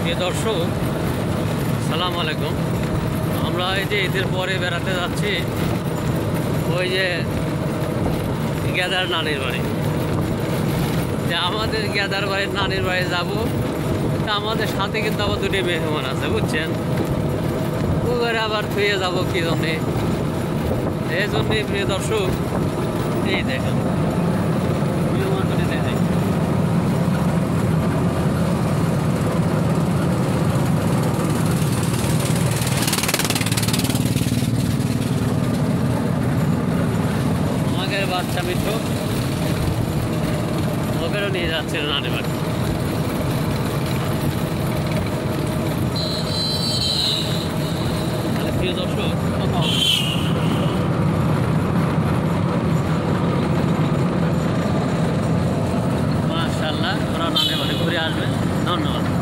প্রিয় দর্শক, সালাম আলাইকুম। আমরা এই যে ঈদের পরে বেড়াতে যাচ্ছি ওই যে গেদার নানির বাড়ি। যে আমাদের গেদার বাড়ির নানির বাড়ি যাব, তা আমাদের সাথে কিন্তু আবার দুটি মেহমান আছে, বুঝছেন। ওগুলো আবার থুয়ে যাব কি জন্যে, এই জন্যে প্রিয় দর্শক এই দেখেন মেহমান করে দেখেন। আমাদের বাচ্চা মিঠু ওকেও নিয়ে যাচ্ছিল নানি বাড়ি। প্রিয় দর্শক, মাশাআল্লাহ, ওরা নানি বাড়ি ঘুরে আসবে। ধন্যবাদ।